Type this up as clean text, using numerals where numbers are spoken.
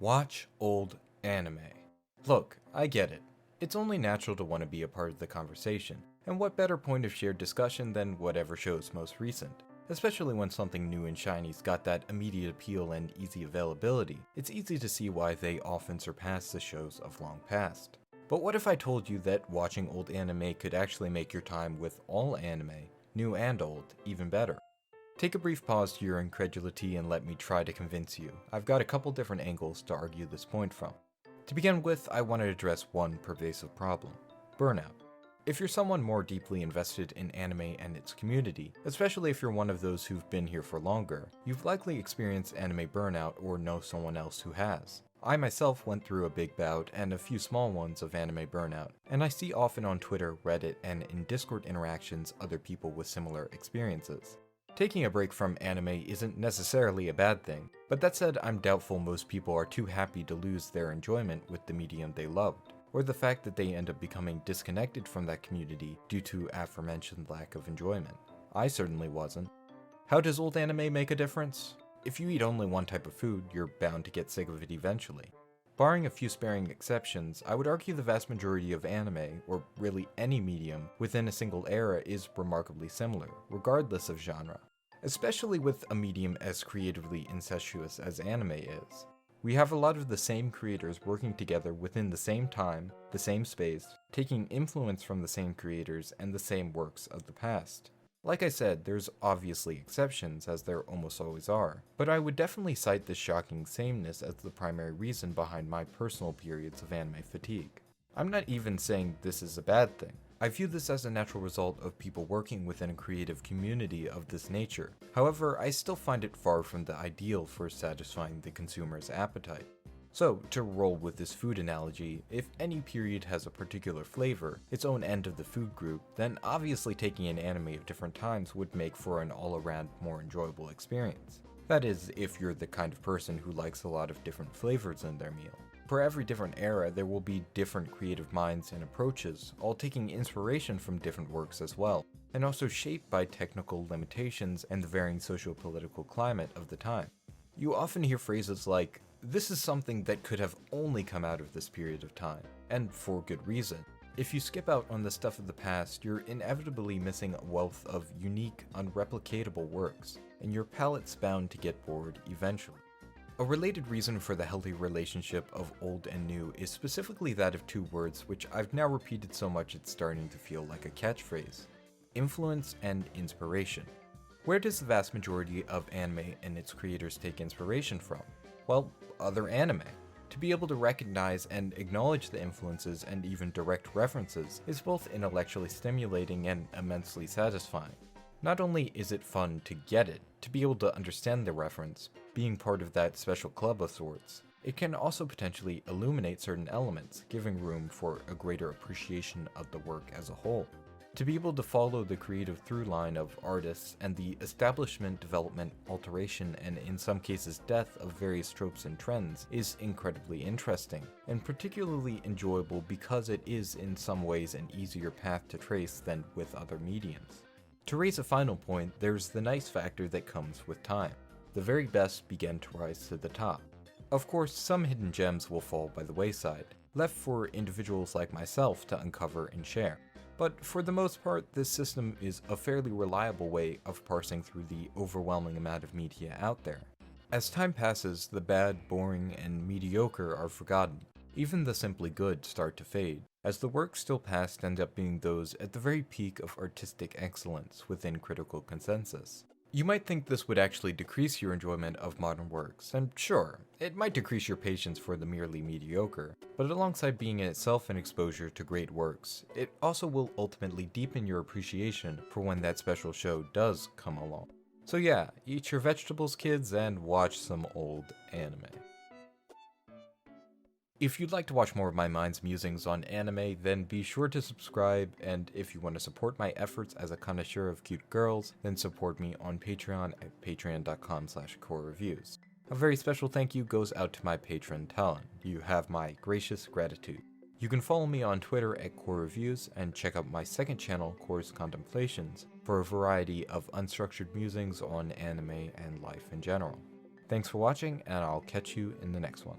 Watch old anime. Look, I get it. It's only natural to want to be a part of the conversation, and what better point of shared discussion than whatever show's most recent? Especially when something new and shiny's got that immediate appeal and easy availability, it's easy to see why they often surpass the shows of long past. But what if I told you that watching old anime could actually make your time with all anime, new and old, even better? Take a brief pause to your incredulity and let me try to convince you. I've got a couple different angles to argue this point from. To begin with, I want to address one pervasive problem: burnout. If you're someone more deeply invested in anime and its community, especially if you're one of those who've been here for longer, you've likely experienced anime burnout or know someone else who has. I myself went through a big bout and a few small ones of anime burnout, and I see often on Twitter, Reddit, and in Discord interactions other people with similar experiences. Taking a break from anime isn't necessarily a bad thing, but that said, I'm doubtful most people are too happy to lose their enjoyment with the medium they loved, or the fact that they end up becoming disconnected from that community due to aforementioned lack of enjoyment. I certainly wasn't. How does old anime make a difference? If you eat only one type of food, you're bound to get sick of it eventually. Barring a few sparing exceptions, I would argue the vast majority of anime, or really any medium, within a single era is remarkably similar, regardless of genre. Especially with a medium as creatively incestuous as anime is. We have a lot of the same creators working together within the same time, the same space, taking influence from the same creators and the same works of the past. Like I said, there's obviously exceptions, as there almost always are, but I would definitely cite this shocking sameness as the primary reason behind my personal periods of anime fatigue. I'm not even saying this is a bad thing. I view this as a natural result of people working within a creative community of this nature. However, I still find it far from the ideal for satisfying the consumer's appetite. So, to roll with this food analogy, if any period has a particular flavor, its own end of the food group, then obviously taking an anime of different times would make for an all-around more enjoyable experience. That is, if you're the kind of person who likes a lot of different flavors in their meal. For every different era, there will be different creative minds and approaches, all taking inspiration from different works as well, and also shaped by technical limitations and the varying socio-political climate of the time. You often hear phrases like, "This is something that could have only come out of this period of time," and for good reason. If you skip out on the stuff of the past, you're inevitably missing a wealth of unique, unreplicatable works, and your palate's bound to get bored eventually. A related reason for the healthy relationship of old and new is specifically that of two words which I've now repeated so much it's starting to feel like a catchphrase: influence and inspiration. Where does the vast majority of anime and its creators take inspiration from? Well, other anime. To be able to recognize and acknowledge the influences and even direct references is both intellectually stimulating and immensely satisfying. Not only is it fun to get it, to be able to understand the reference, being part of that special club of sorts, it can also potentially illuminate certain elements, giving room for a greater appreciation of the work as a whole. To be able to follow the creative through line of artists and the establishment, development, alteration, and in some cases death of various tropes and trends is incredibly interesting, and particularly enjoyable because it is in some ways an easier path to trace than with other mediums. To raise a final point, there's the nice factor that comes with time. The very best begin to rise to the top. Of course, some hidden gems will fall by the wayside, left for individuals like myself to uncover and share. But for the most part, this system is a fairly reliable way of parsing through the overwhelming amount of media out there. As time passes, the bad, boring, and mediocre are forgotten. Even the simply good start to fade, as the works still past end up being those at the very peak of artistic excellence within critical consensus. You might think this would actually decrease your enjoyment of modern works, and sure, it might decrease your patience for the merely mediocre, but alongside being in itself an exposure to great works, it also will ultimately deepen your appreciation for when that special show does come along. So yeah, eat your vegetables, kids, and watch some old anime. If you'd like to watch more of my mind's musings on anime, then be sure to subscribe, and if you want to support my efforts as a connoisseur of cute girls, then support me on Patreon at patreon.com/corereviews. A very special thank you goes out to my patron Talon. You have my gracious gratitude. You can follow me on Twitter at corereviews and check out my second channel, Core's Contemplations, for a variety of unstructured musings on anime and life in general. Thanks for watching, and I'll catch you in the next one.